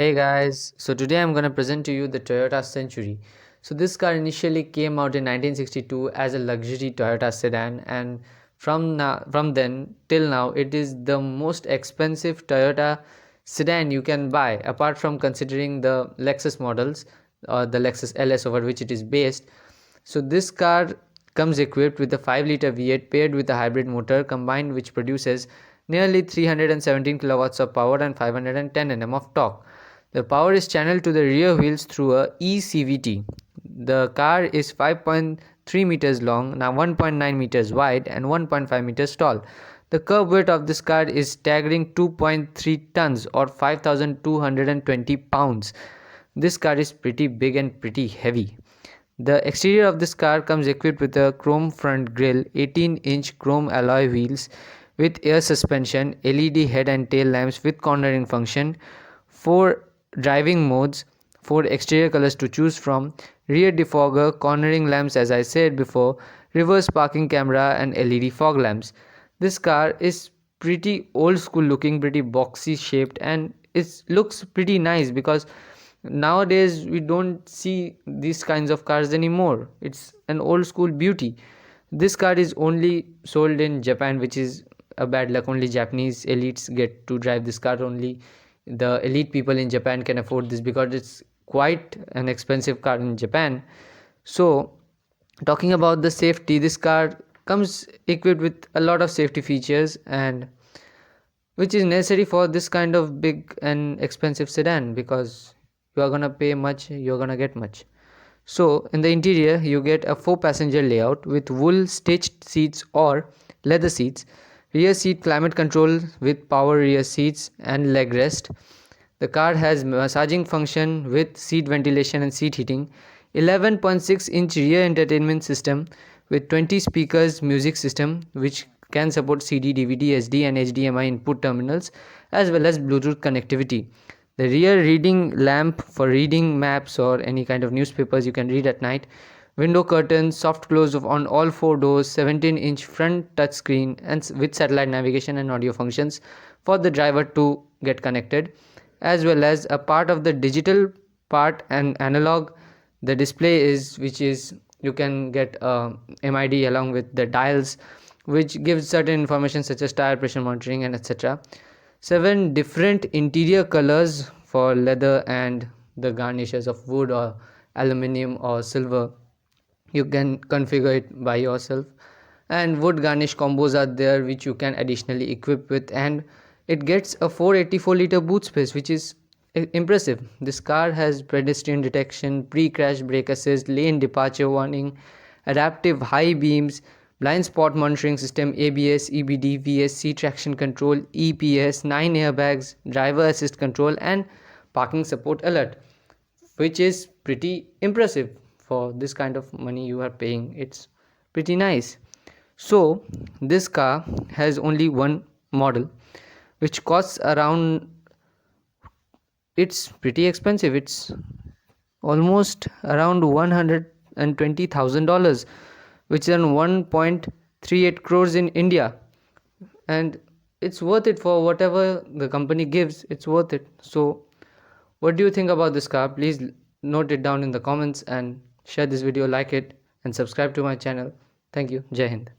Hey guys, so today I'm going to present to you the Toyota Century. So this car initially came out in 1962 as a luxury Toyota sedan, and from then till now it is the most expensive Toyota sedan you can buy, apart from considering the Lexus models or the Lexus LS over which it is based. So this car comes equipped with a 5-liter V8 paired with a hybrid motor combined, which produces nearly 317 kilowatts of power and 510 Nm of torque. The power is channeled to the rear wheels through a eCVT. The car is 5.3 meters long, now 1.9 meters wide and 1.5 meters tall. The curb weight of this car is staggering 2.3 tons or 5,220 pounds. This car is pretty big and pretty heavy. The exterior of this car comes equipped with a chrome front grille, 18-inch chrome alloy wheels with air suspension, LED head and tail lamps with cornering function, 4 driving modes, 4 exterior colors to choose from, rear defogger, cornering lamps as I said before, reverse parking camera and LED fog lamps. This car is pretty old school looking, pretty boxy shaped, and it looks pretty nice because nowadays we don't see these kinds of cars anymore. It's an old school beauty. This car is only sold in Japan, which is a bad luck. Only Japanese elites get to drive this car. Only the elite people in Japan can afford this because it's quite an expensive car in Japan. So talking about the safety, this car comes equipped with a lot of safety features, and which is necessary for this kind of big and expensive sedan, because you are gonna pay much, you're gonna get much. So in the interior you get a 4-passenger layout with wool stitched seats or leather seats, rear seat climate control with power rear seats and leg rest. The car has massaging function with seat ventilation and seat heating, 11.6-inch rear entertainment system with 20 speakers music system which can support CD, DVD, SD and HDMI input terminals, as well as Bluetooth connectivity. The rear reading lamp for reading maps or any kind of newspapers you can read at night. Window curtains, soft close on all 4 doors, 17-inch front touchscreen and with satellite navigation and audio functions for the driver to get connected, as well as a part of the digital part and analog. The display is which is you can get a MID along with the dials, which gives certain information such as tire pressure monitoring and etc. 7 different interior colors for leather and the garnishes of wood or aluminium or silver. You can configure it by yourself, and wood garnish combos are there which you can additionally equip with, and it gets a 484-liter boot space, which is impressive. This car has pedestrian detection, pre-crash brake assist, lane departure warning, adaptive high beams, blind spot monitoring system, ABS, EBD, VSC, traction control, EPS, 9 airbags, driver assist control and parking support alert, which is pretty impressive for this kind of money you are paying. It's pretty nice. So this car has only one model which costs around, it's pretty expensive. It's almost around $120,000, which is on 1.38 crores in India, and it's worth it for whatever the company gives. It's worth it. So what do you think about this car? Please note it down in the comments and share this video, like it and subscribe to my channel. Thank you. Jai Hind.